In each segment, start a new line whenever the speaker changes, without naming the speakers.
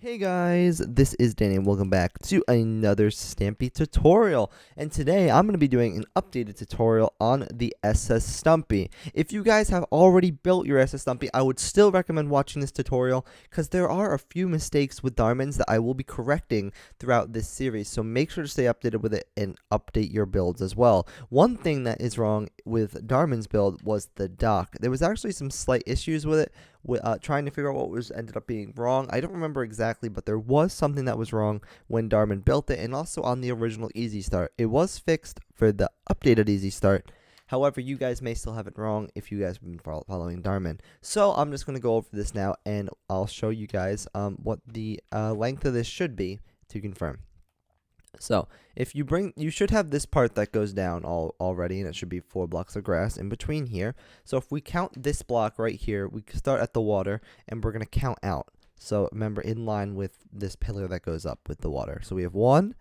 Hey guys, this is Danny and welcome back to another Stampy tutorial. And today I'm going to be doing an updated tutorial on the SS Stumpy. If you guys have already built your SS Stumpy, I would still recommend watching this tutorial because there are a few mistakes with diamonds that I will be correcting throughout this series. So make sure to stay updated with it and update your builds as well. One thing that is wrong with Darman's build was the dock. There was actually some slight issues with it. Trying to figure out what was ended up being wrong. I don't remember exactly, but there was something that was wrong when Darman built it, and also on the original Easy Start. It was fixed for the updated Easy Start. However, you guys may still have it wrong if you guys have been following Darman. So I'm just going to go over this now, and I'll show you guys what the length of this should be to confirm. So if you should have this part that goes down already, and it should be 4 blocks of grass in between here. So if we count this block right here, we start at the water and we're going to count out. So remember, in line with this pillar that goes up with the water. So we have 1,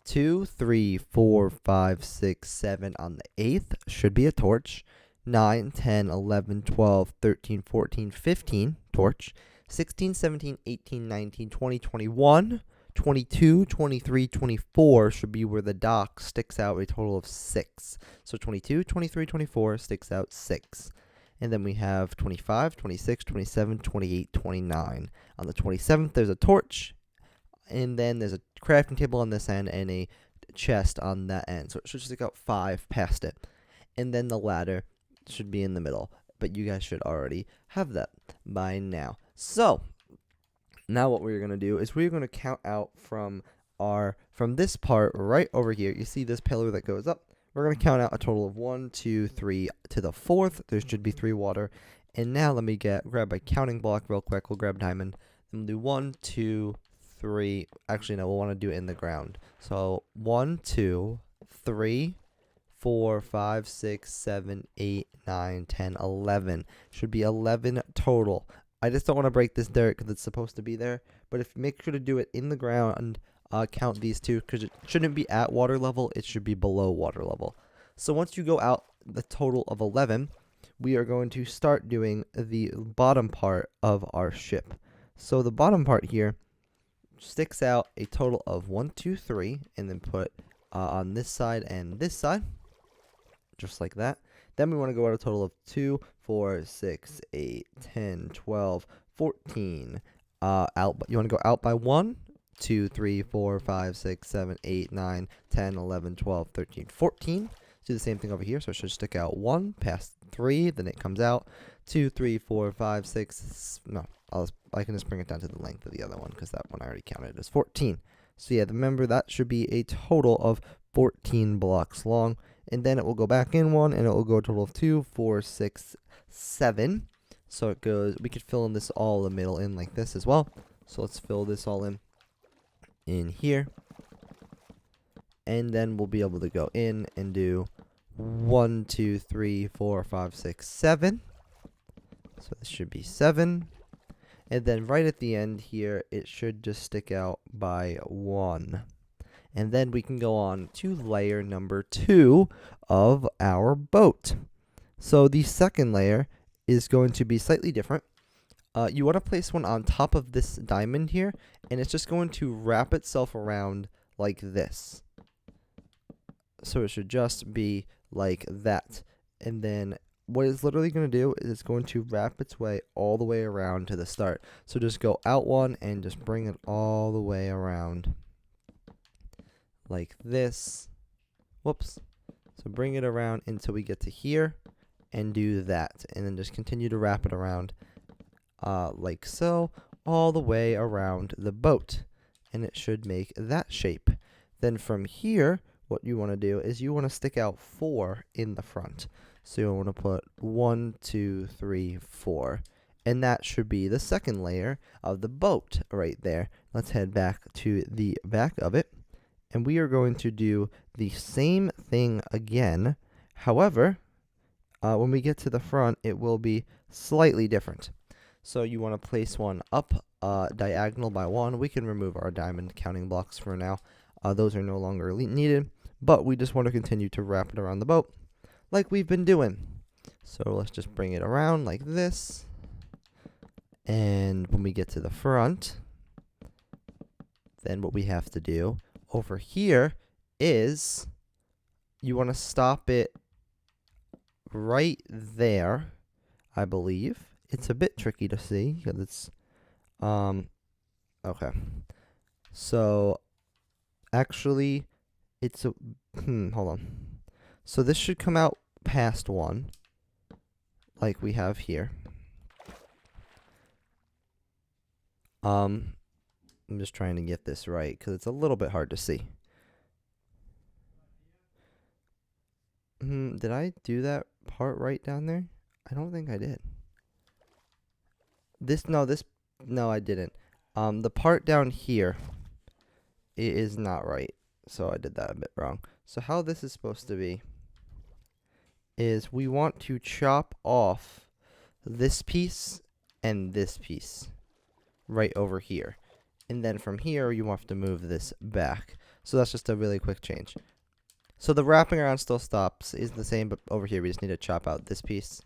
2, 3, 4, 5, 6, 7 on the 8th should be a torch. 9, 10, 11, 12, 13, 14, 15 torch. 16, 17, 18, 19, 20, 21. 22, 23, 24 should be where the dock sticks out a total of 6. So 22, 23, 24 sticks out 6. And then we have 25, 26, 27, 28, 29. On the 27th, there's a torch. And then there's a crafting table on this end and a chest on that end. So it should stick out 5 past it. And then the ladder should be in the middle. But you guys should already have that by now. So now what we're going to do is we're going to count out from this part right over here. You see this pillar that goes up? We're going to count out a total of 1, 2, 3 to the 4th. There should be 3 water. And now let me grab a counting block real quick. We'll grab diamond. Then we'll do 1, 2, 3. Actually, no, we'll want to do it in the ground. So 1, 2, 3, 4, 5, 6, 7, 8, 9, 10, 11. Should be 11 total. I just don't want to break this dirt because it's supposed to be there. But if make sure to do it in the ground, count these two because it shouldn't be at water level. It should be below water level. So once you go out the total of 11, we are going to start doing the bottom part of our ship. So the bottom part here sticks out a total of 1, 2, 3, and then put on this side and this side, just like that. Then we want to go out a total of 2, 4, 6, 8, 10, 12, 14. You want to go out by 1, 2, 3, 4, 5, 6, 7, 8, 9, 10, 11, 12, 13, 14. Do the same thing over here. So it should stick out 1 past 3. Then it comes out 2, 3, 4, 5, 6. No, I can just bring it down to the length of the other one because that one I already counted as 14. So yeah, remember that should be a total of 14 blocks long. And then it will go back in 1, and it will go a total of 2, 4, 6, 7. So it goes, we could fill in this all the middle in like this as well. So let's fill this all in here. And then we'll be able to go in and do 1, 2, 3, 4, 5, 6, 7. So this should be 7. And then right at the end here, it should just stick out by 1. And then we can go on to layer number 2 of our boat. So the second layer is going to be slightly different. You want to place one on top of this diamond here, and it's just going to wrap itself around like this. So it should just be like that. And then what it's literally going to do is it's going to wrap its way all the way around to the start. So just go out 1 and just bring it all the way around like this. Whoops. So bring it around until we get to here and do that. And then just continue to wrap it around like so all the way around the boat. And it should make that shape. Then from here, what you want to do is you want to stick out 4 in the front. So you want to put 1, 2, 3, 4. And that should be the second layer of the boat right there. Let's head back to the back of it. And we are going to do the same thing again. However, when we get to the front, it will be slightly different. So you want to place one up diagonal by 1. We can remove our diamond counting blocks for now. Those are no longer needed. But we just want to continue to wrap it around the boat like we've been doing. So let's just bring it around like this. And when we get to the front, then what we have to do over here is you want to stop it right there, I believe. It's a bit tricky to see because it's okay. So actually it's a hold on. So this should come out past 1 like we have here. I'm just trying to get this right because it's a little bit hard to see. Did I do that part right down there? I don't think I did. No, I didn't. The part down here, it is not right. So I did that a bit wrong. So how this is supposed to be is we want to chop off this piece and this piece right over here. And then from here, you have to move this back. So that's just a really quick change. So the wrapping around still stops is the same, but over here we just need to chop out this piece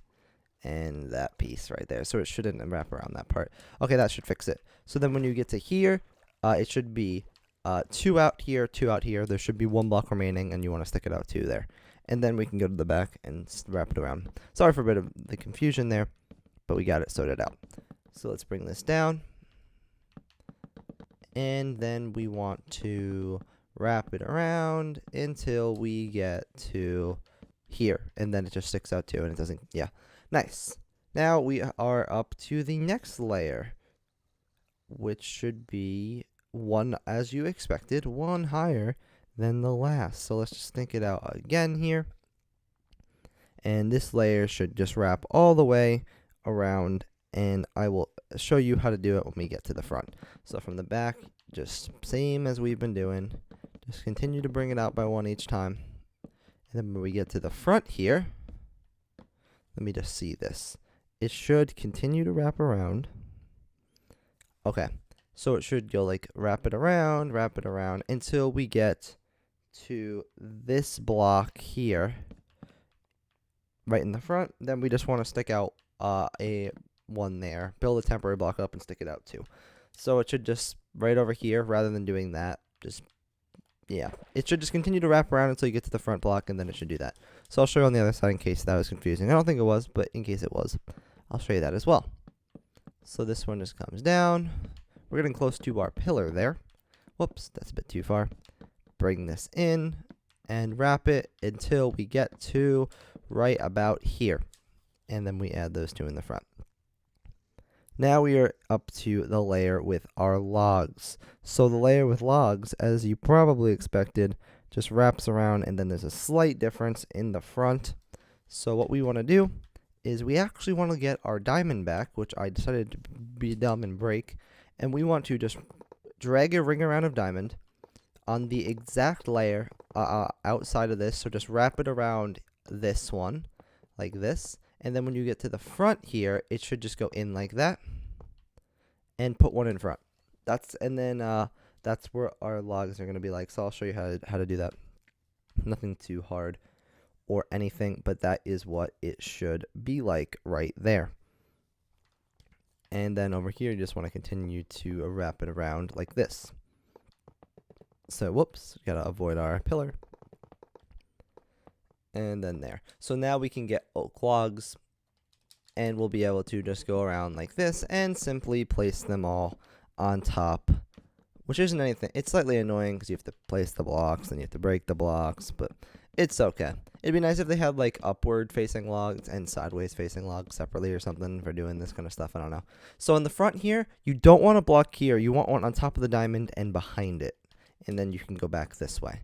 and that piece right there. So it shouldn't wrap around that part. Okay, that should fix it. So then when you get to here, it should be 2 out here, 2 out here. There should be 1 block remaining, and you want to stick it out 2 there. And then we can go to the back and wrap it around. Sorry for a bit of the confusion there, but we got it sorted out. So let's bring this down. And then we want to wrap it around until we get to here. And then it just sticks out too, and it doesn't, yeah. Nice. Now we are up to the next layer, which should be 1, as you expected, 1 higher than the last. So let's just think it out again here. And this layer should just wrap all the way around, and I will show you how to do it when we get to the front. So from the back, just same as we've been doing. Just continue to bring it out by 1 each time. And then when we get to the front here, let me just see this. It should continue to wrap around. Okay. So it should go like wrap it around until we get to this block here, right in the front. Then we just want to stick out a 1 there, build a temporary block up and stick it out too. So it should just right over here, rather than doing that, just, yeah, it should just continue to wrap around until you get to the front block, and then it should do that. So I'll show you on the other side in case that was confusing. I don't think it was, but in case it was, I'll show you that as well. So this one just comes down. We're getting close to our pillar there. Whoops, that's a bit too far. Bring this in and wrap it until we get to right about here. And then we add those 2 in the front. Now we are up to the layer with our logs. So the layer with logs, as you probably expected, just wraps around, and then there's a slight difference in the front. So what we want to do is we actually want to get our diamond back, which I decided to be dumb and break. And we want to just drag a ring around of diamond on the exact layer outside of this. So just wrap it around this one, like this. And then when you get to the front here, it should just go in like that. And put 1 in front. That's where our logs are going to be like. So I'll show you how to do that. Nothing too hard or anything, but that is what it should be like right there. And then over here, you just want to continue to wrap it around like this. So, whoops, gotta avoid our pillar. And then there. So now we can get oak logs, and we'll be able to just go around like this and simply place them all on top, which isn't anything. It's slightly annoying because you have to place the blocks and you have to break the blocks, but it's okay. It'd be nice if they had like upward facing logs and sideways facing logs separately or something for doing this kind of stuff. I don't know. So in the front here, you don't want a block here. You want one on top of the diamond and behind it, and then you can go back this way.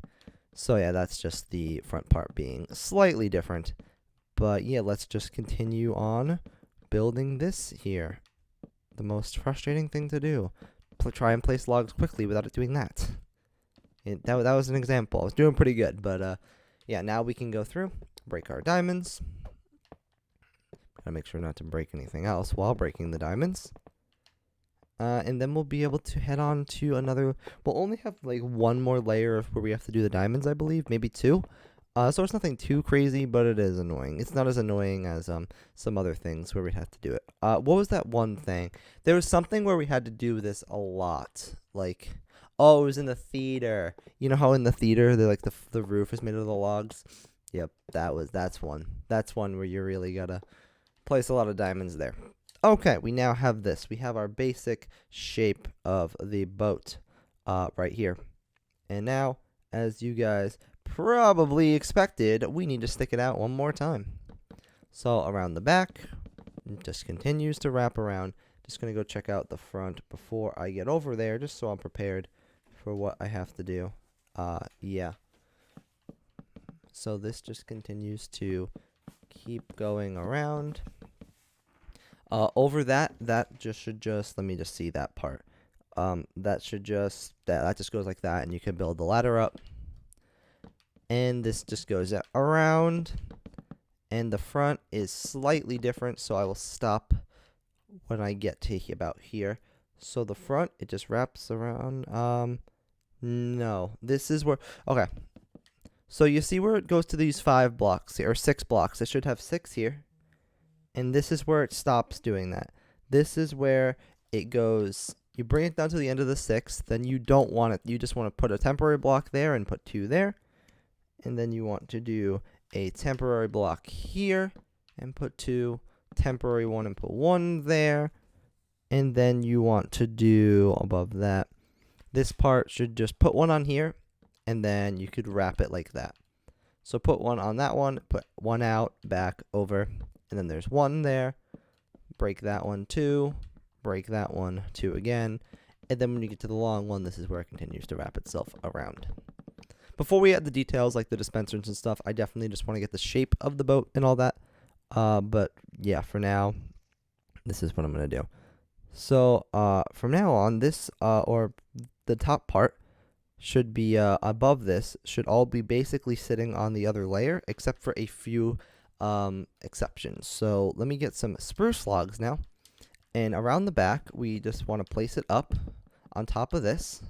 So yeah, that's just the front part being slightly different. But yeah, let's just continue on building this here. The most frustrating thing to do. Try and place logs quickly without it doing that. That was an example. I was doing pretty good, but yeah, now we can go through, break our diamonds. Gotta make sure not to break anything else while breaking the diamonds. And then we'll be able to head on to another. We'll only have like 1 more layer of where we have to do the diamonds, I believe, maybe 2. So it's nothing too crazy, but it is annoying. It's not as annoying as some other things where we have to do it. What was that one thing? There was something where we had to do this a lot. Like, Oh, it was in the theater. You know how in the theater they're like the roof is made of the logs? Yep, that's one. That's one where you really gotta place a lot of diamonds there. Okay, we now have this. We have our basic shape of the boat right here. And now, as you guys probably expected, we need to stick it out one more time. So around the back, it just continues to wrap around. Just going to go check out the front before I get over there, just so I'm prepared for what I have to do. Yeah. So this just continues to keep going around. Over that just should just, let me just see that part. That should just, that just goes like that, and you can build the ladder up. And this just goes around, and the front is slightly different, so I will stop when I get to about here. So the front, it just wraps around. No, this is where, okay. So you see where it goes to these 5 blocks here, or 6 blocks. It should have 6 here. And this is where it stops doing that. This is where it goes, you bring it down to the end of the 6th, then you don't want it, you just want to put a temporary block there and put 2 there. And then you want to do a temporary block here and put 2, temporary 1 and put 1 there. And then you want to do above that, this part should just put 1 on here, and then you could wrap it like that. So put 1 on that one, put 1 out, back, over, and then there's 1 there. Break that one 2, break that one 2 again, and then when you get to the long one, this is where it continues to wrap itself around. Before we add the details like the dispensers and stuff, I definitely just want to get the shape of the boat and all that. But yeah, for now, this is what I'm going to do. So from now on, this or the top part should be above this, should all be basically sitting on the other layer, except for a few exceptions. So let me get some spruce logs now, and around the back we just want to place it up on top of this,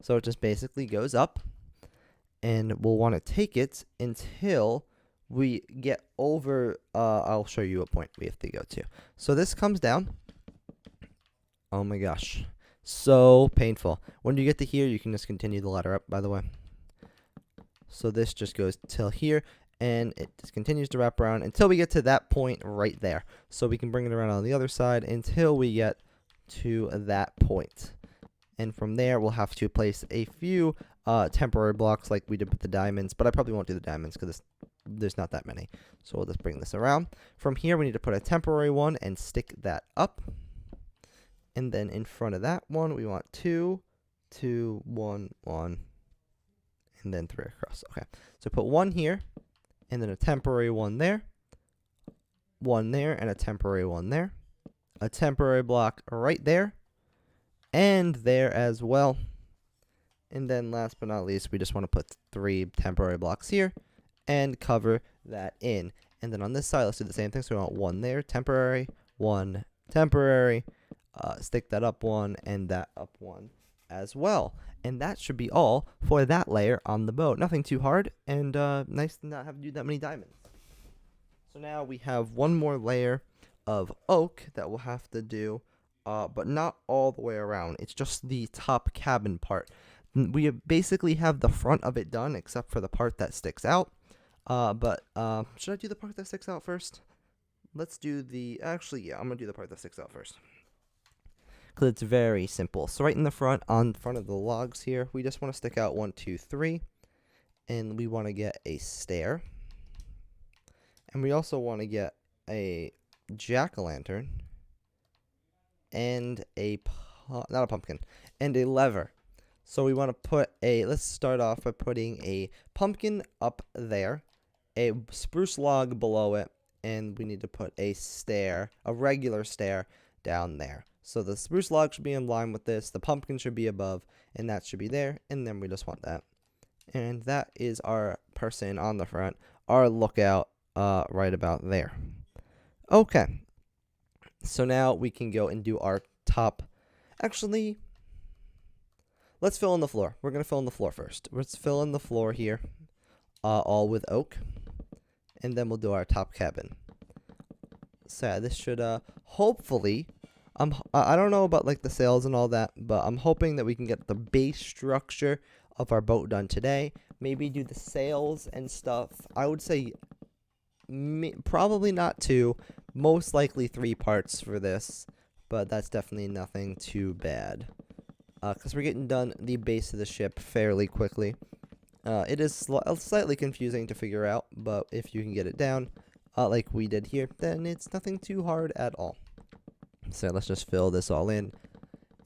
so it just basically goes up, and we'll want to take it until we get over, I'll show you a point we have to go to. So this comes down. Oh my gosh, so painful. When you get to here, you can just continue the ladder up, by the way. So this just goes till here, and it just continues to wrap around until we get to that point right there. So we can bring it around on the other side until we get to that point. And from there, we'll have to place a few temporary blocks like we did with the diamonds, but I probably won't do the diamonds because there's not that many. So we'll just bring this around. From here, we need to put a temporary one and stick that up. And then in front of that one, we want 2, 2, 1, 1, and then 3 across. Okay, so put 1 here, and then a temporary 1 there, 1 there, and a temporary 1 there, a temporary block right there, and there as well. And then last but not least, we just want to put 3 temporary blocks here and cover that in. And then on this side, let's do the same thing. So we want 1 there, temporary, 1 temporary, stick that up 1 and that up 1 as well. And that should be all for that layer on the boat. Nothing too hard, and nice to not have to do that many diamonds. So now we have one more layer of oak that we'll have to do, but not all the way around. It's just the top cabin part. We basically have the front of it done, except for the part that sticks out. But should I do the part that sticks out first? Let's do the, actually, yeah, I'm going to do the part that sticks out first, because it's very simple. So right in the front, on front of the logs here, we just want to stick out 1, 2, 3, and we want to get a stair, and we also want to get a jack-o'-lantern, and not a pumpkin, and a lever. So we want to put let's start off by putting a pumpkin up there, a spruce log below it, and we need to put a stair, a regular stair, down there. So the spruce log should be in line with this, the pumpkin should be above, and that should be there, and then we just want that. And that is our person on the front, our lookout right about there. Okay, so now we can go and do our top. Actually, let's fill in the floor. We're going to fill in the floor first. Let's fill in the floor here, all with oak, and then we'll do our top cabin. So yeah, this should hopefully I don't know about like the sails and all that, but I'm hoping that we can get the base structure of our boat done today. Maybe do the sails and stuff. I would say probably not 2, most likely 3 parts for this, but that's definitely nothing too bad. Because we're getting done the base of the ship fairly quickly. It is slightly confusing to figure out, but if you can get it down, like we did here, then it's nothing too hard at all. So let's just fill this all in,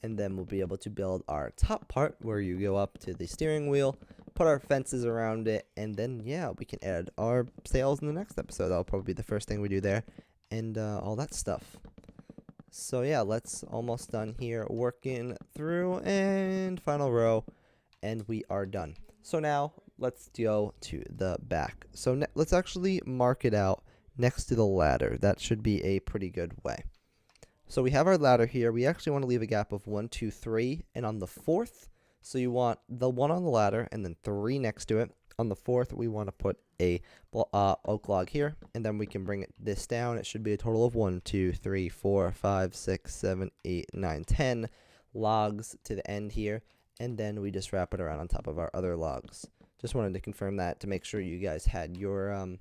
and then we'll be able to build our top part where you go up to the steering wheel, put our fences around it, and then yeah, we can add our sails in the next episode. That'll probably be the first thing we do there, and all that stuff. So yeah, let's almost done here, working through, and final row, and we are done. So now let's go to the back. So let's actually mark it out next to the ladder. That should be a pretty good way. So we have our ladder here. We actually want to leave a gap of 1, 2, 3, and on the 4th, so you want the 1 on the ladder and then 3 next to it. On the 4th, we want to put a oak log here, and then we can bring this down. It should be a total of 1, 2, 3, 4, 5, 6, 7, 8, 9, 10 logs to the end here, and then we just wrap it around on top of our other logs. Just wanted to confirm that to make sure you guys had your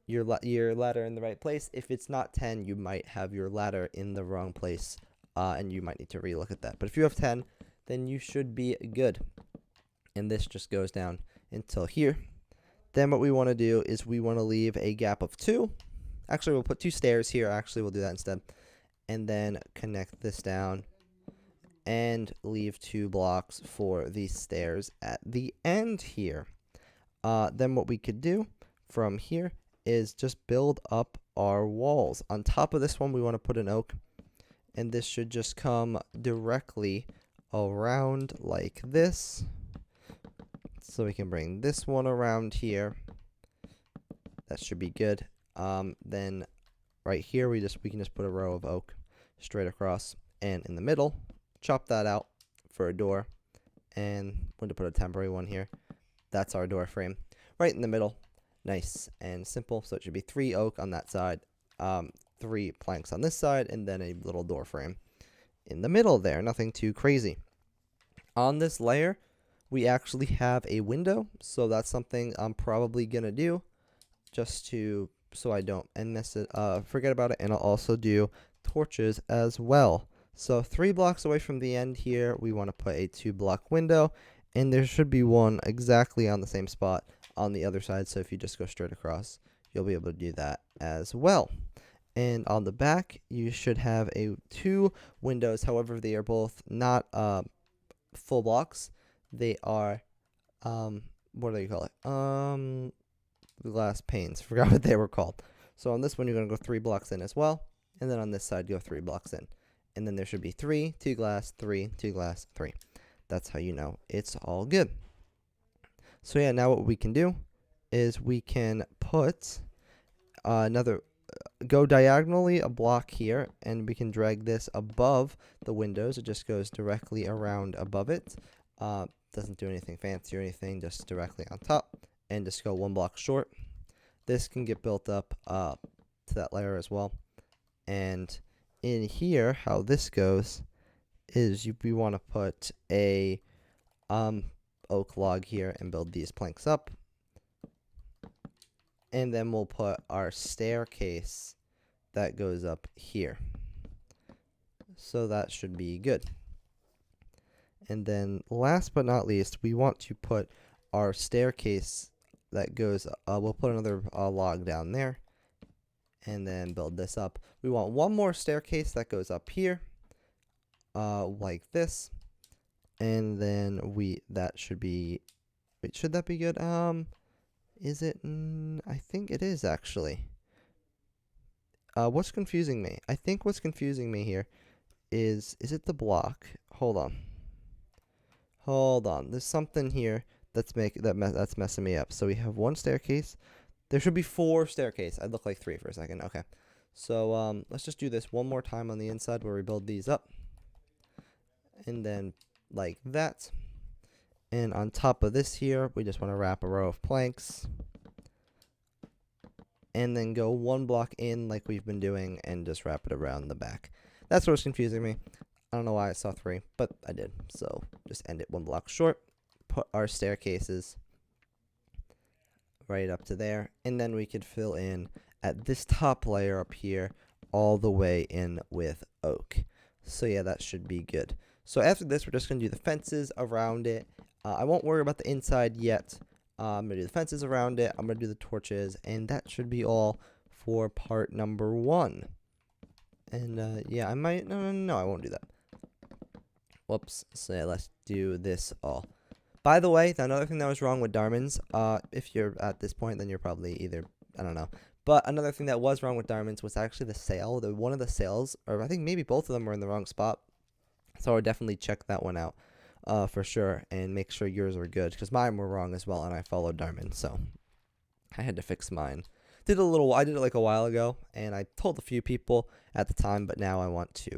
ladder in the right place. If it's not 10, you might have your ladder in the wrong place, and you might need to relook at that. But if you have 10, then you should be good. And this just goes down until here. Then what we want to do is we want to leave a gap of 2. Actually, we'll put 2 stairs here. Actually, we'll do that instead. And then connect this down and leave 2 blocks for the stairs at the end here. Then what we could do from here is just build up our walls. On top of this one, we want to put an oak, and this should just come directly around like this. So we can bring this one around here. That should be good. Then right here, we can just put a row of oak straight across, and in the middle, chop that out for a door, and we're going to put a temporary one here. That's our door frame right in the middle. Nice and simple. So it should be 3 oak on that side, 3 planks on this side, and then a little door frame in the middle there. Nothing too crazy. On this layer, we actually have a window, so that's something I'm probably gonna do just so I don't forget about it. And I'll also do torches as well. So 3 blocks away from the end here, we want to put a 2-block window, and there should be one exactly on the same spot on the other side. So if you just go straight across, you'll be able to do that as well. And on the back, you should have 2 windows. However, they are both not full blocks. They are what do you call it? Glass panes. Forgot what they were called. So on this one, you're gonna go 3 blocks in as well, and then on this side, go 3 blocks in, and then there should be 3, 2 glass, 3, 2 glass, 3. That's how you know it's all good. So yeah, now what we can do is we can put go diagonally a block here, and we can drag this above the windows. It just goes directly around above it. Doesn't do anything fancy or anything, just directly on top, and just go 1 block short. This can get built up to that layer as well. And in here, how this goes is we want to put a oak log here and build these planks up, and then we'll put our staircase that goes up here. So that should be good. And then last but not least, we want to put our staircase that goes, we'll put another log down there, and then build this up. We want one more staircase that goes up here, like this, and then that should be, wait, should that be good? Is it? I think it is actually. What's confusing me? I think what's confusing me here is it the block? Hold on. There's something here that's messing me up. So we have 1 staircase. There should be 4 staircase. I look like 3 for a second. Okay. So let's just do this one more time on the inside where we build these up, and then like that. And on top of this here, we just want to wrap a row of planks, and then go 1 block in like we've been doing, and just wrap it around the back. That's what's confusing me. I don't know why I saw 3, but I did. So just end it 1 block short. Put our staircases right up to there, and then we could fill in at this top layer up here all the way in with oak. So yeah, that should be good. So after this, we're just going to do the fences around it. I won't worry about the inside yet. I'm going to do the fences around it. I'm going to do the torches, and that should be all for part number 1. And yeah, I might, no, I won't do that. Whoops. So yeah, let's do this all. By the way, another thing that was wrong with diamonds, if you're at this point, then you're probably either, I don't know. But another thing that was wrong with diamonds was actually the sail. One of the sails, or I think maybe both of them were in the wrong spot. So I would definitely check that one out for sure and make sure yours were good, because mine were wrong as well, and I followed diamond, so I had to fix mine. I did it like a while ago, and I told a few people at the time, but now I want to,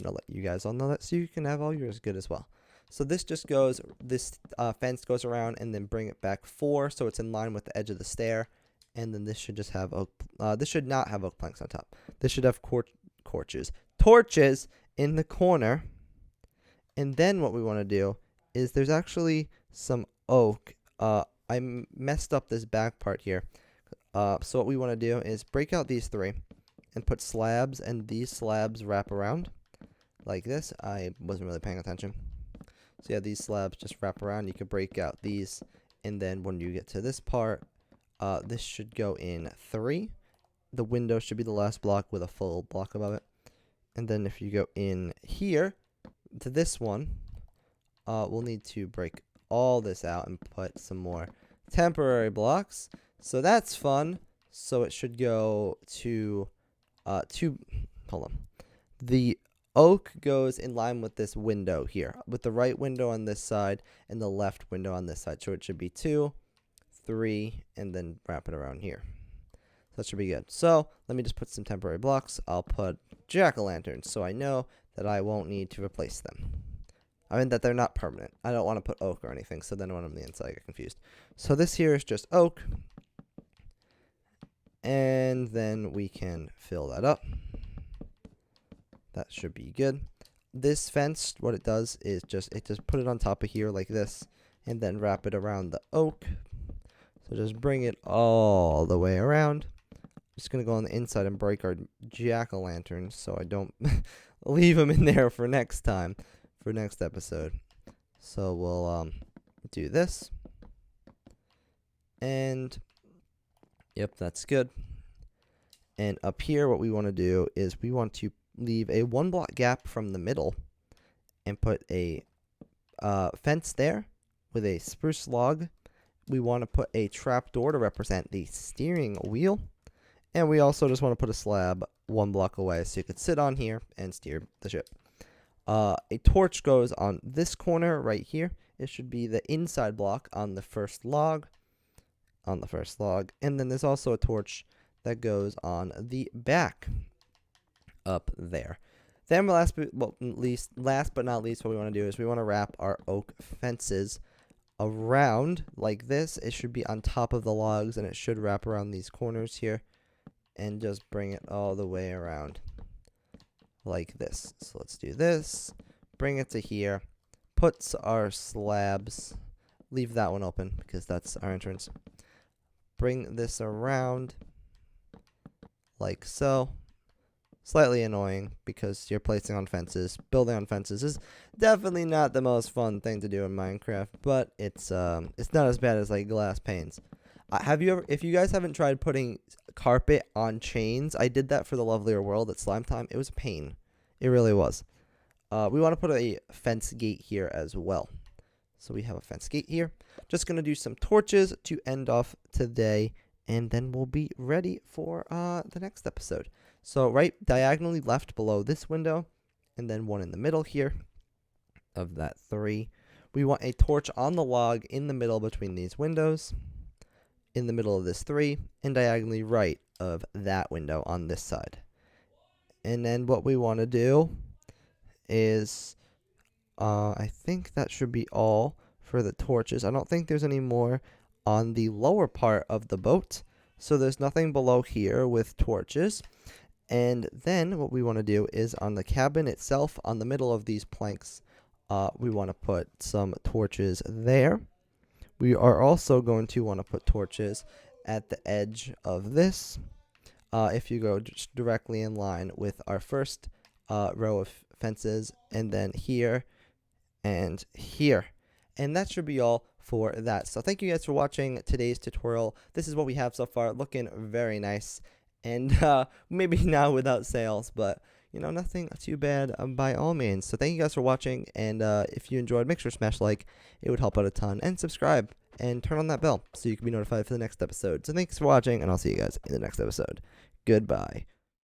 let you guys all know that so you can have all yours good as well. So this just goes, this fence goes around and then bring it back 4, so it's in line with the edge of the stair. And then this should just have oak. This should not have oak planks on top. This should have torches in the corner. And then what we want to do is there's actually some oak. I messed up this back part here. So what we want to do is break out these 3 and put slabs, and these slabs wrap around like this. I wasn't really paying attention. So yeah, these slabs just wrap around. You can break out these, and then when you get to this part, this should go in 3. The window should be the last block with a full block above it. And then if you go in here to this one, we'll need to break all this out and put some more temporary blocks. So that's fun. So it should go to hold on. The oak goes in line with this window here, with the right window on this side and the left window on this side. So it should be 2, 3, and then wrap it around here. So that should be good. So let me just put some temporary blocks. I'll put jack-o'-lanterns so I know that I won't need to replace them. I mean that they're not permanent. I don't want to put oak or anything, so then when I'm on the inside I get confused. So this here is just oak. And then we can fill that up. That should be good. This fence, what it does is just put it on top of here like this, and then wrap it around the oak. So just bring it all the way around. Just going to go on the inside and break our jack-o'-lanterns so I don't leave them in there for next time, for next episode. So we'll do this. And, yep, that's good. And up here, what we want to do is we want to leave a 1 block gap from the middle and put a fence there with a spruce log. We want to put a trap door to represent the steering wheel. And we also just want to put a slab 1 block away so you could sit on here and steer the ship. A torch goes on this corner right here. It should be the inside block on the first log. And then there's also a torch that goes on the back up there. Then last but not least, what we want to do is we want to wrap our oak fences around like this. It should be on top of the logs, and it should wrap around these corners here and just bring it all the way around like this. So let's do this, bring it to here, put our slabs, leave that one open because that's our entrance, bring this around like so. Slightly annoying because you're placing on fences. Building on fences is definitely not the most fun thing to do in Minecraft, but it's not as bad as like glass panes. If you guys haven't tried putting carpet on chains, I did that for the Lovelier World at Slime Time. It was a pain. It really was. We want to put a fence gate here as well. So we have a fence gate here. Just going to do some torches to end off today, and then we'll be ready for the next episode. So right diagonally left below this window, and then one in the middle here of that 3. We want a torch on the log in the middle between these windows, in the middle of this 3, and diagonally right of that window on this side. And then what we want to do is, I think that should be all for the torches. I don't think there's any more on the lower part of the boat, so there's nothing below here with torches. And then what we want to do is on the cabin itself, on the middle of these planks, we want to put some torches there. We are also going to want to put torches at the edge of this. If you go just directly in line with our first row of fences, and then here and here. And that should be all for that. So thank you guys for watching today's tutorial. This is what we have so far, looking very nice. And maybe now without sales, but you know, nothing too bad by all means. So thank you guys for watching, and if you enjoyed, make sure to smash like. It would help out a ton. And subscribe and turn on that bell so you can be notified for the next episode. So thanks for watching, and I'll see you guys in the next episode. Goodbye.